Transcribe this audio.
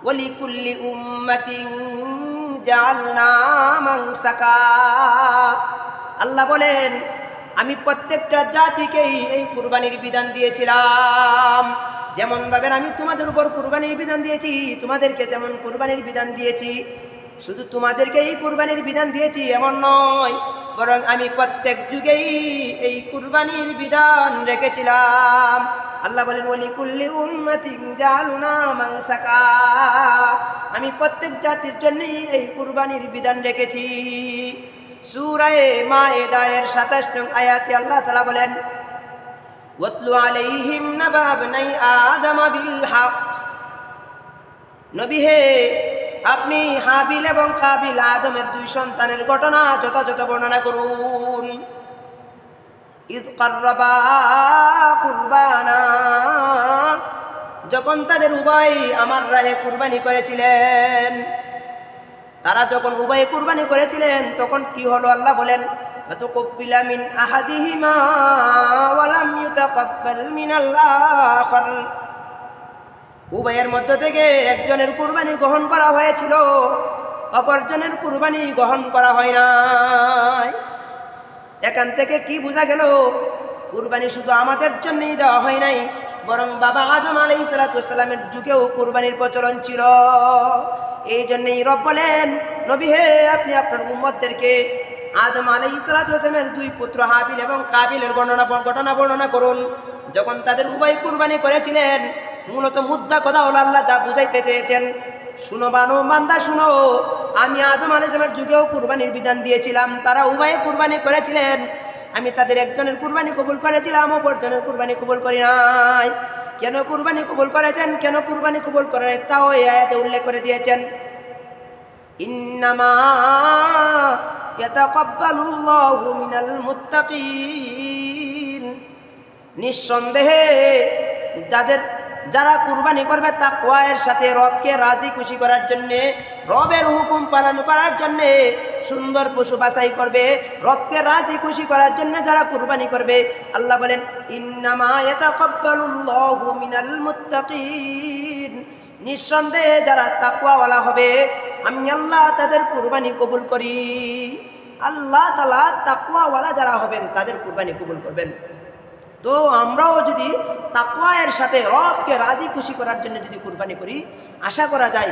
ওয়ালিকুল্লি উম্মাতিন জাআলনা মানসাকা। আল্লাহ বলেন আমি প্রত্যেকটা জাতিকেই এই কুরবানির বিধান দিয়েছিলাম। যেমন ভাবে আমি তোমাদের উপর কুরবানির বিধান দিয়েছি, তোমাদেরকে যেমন কুরবানির বিধান দিয়েছি, শুধু তোমাদেরকে এই কুরবানির বিধান দিয়েছি এমন নয়, বরং আমি প্রত্যেক যুগেই এই কুরবানির বিধান রেখেছিলাম। আল্লাহ বলেন ওয়ালিকুল্লি উম্মাতিন জাআলনা মানসাকা, আমি প্রত্যেক জাতির জন্য এই কুরবানির বিধান রেখেছি। সূরা মায়েদা এর ২৭ নং আয়াতে আল্লাহ তাআলা বলেন ওয়াতলু আলাইহিম নাবা ইবনাই আদম বিল হক। নবী হে, আপনি হাবিল এবং কাবিল আদমের দুই সন্তানের ঘটনা যথাযথ বর্ণনা করুন। ইয কাররাবা কুরবানা, যখন তাদের উভয় আমার রাহে কুরবানি করেছিলেন, তারা যখন উভয়ে কুরবানি করেছিলেন তখন কি হলো আল্লাহ বলেন ফাতুকব্বিলা মিন আহাদিহিমা ওয়া লাম ইউতাকাব্বাল মিনাল আখার। উভয়ের মধ্য থেকে একজনের কুরবানি গ্রহণ করা হয়েছিল, অপরজনের কুরবানি গ্রহণ করা হয় নাই। এখান থেকে কি বোঝা গেল? কুরবানি শুধু আমাদের জন্যই দেওয়া হয় নাই, বরং বাবা আদম আলাইহিস সালাতু ওয়াস সালামের যুগেও কুরবানির প্রচলন ছিল। এই জন্যই রব বলেন নবী হে, আপনি আপনার উম্মতদেরকে আদম আলাইহিস সালাতু ওয়াস সালামের দুই পুত্র হাবিল এবং কাবিলের ঘটনা বর্ণনা করুন। যখন তাদের উভয় কুরবানি করেছিলেন, মূলত মুদ্রা কথা হলো আল্লাহ যা বুঝাইতে চেয়েছেন, শুনো বানো বান্দা শুনো, আমি আদম আলাইহিস সালামের যুগেও কুরবানির বিধান দিয়েছিলাম, তারা উভয়ে কুরবানি করেছিলেন, আমি তাদের একজনের কুরবানি কবুল করেছিলাম, অপরজনের কুরবানি কবুল করি নাই। কেন কুরবানি কবুল করেছেন, কেন কুরবানি কবুল করেন, তাও এই আয়াতে উল্লেখ করে দিয়েছেন। ইন্নামা ইয়াতাকাব্বালুল্লাহু মিনাল মুত্তাকিন, নিঃসন্দেহে যারা কুরবানি করবে তাকওয়ার সাথে, রবকে রাজি খুশি করার জন্যে, রবের হুকুম পালন করার জন্যে, সুন্দর পশু বাছাই করবে, রবকে রাজি খুশি করার জন্য যারা কুরবানি করবে, আল্লাহ বলেন ইন্নামা ইয়াতাকাব্বালুল্লাহু মিনাল মুত্তাকিন, নিঃসন্দেহে যারা তাকওয়াওয়ালা হবে আমি আল্লাহ তাদের কুরবানি কবুল করি। আল্লাহ তাআলা তাকওয়াওয়ালা যারা হবেন তাদের কুরবানি কবুল করবেন। তো আমরাও যদি তাকওয়ার সাথে রবকে রাজি খুশি করার জন্য যদি কুরবানি করি, আশা করা যায়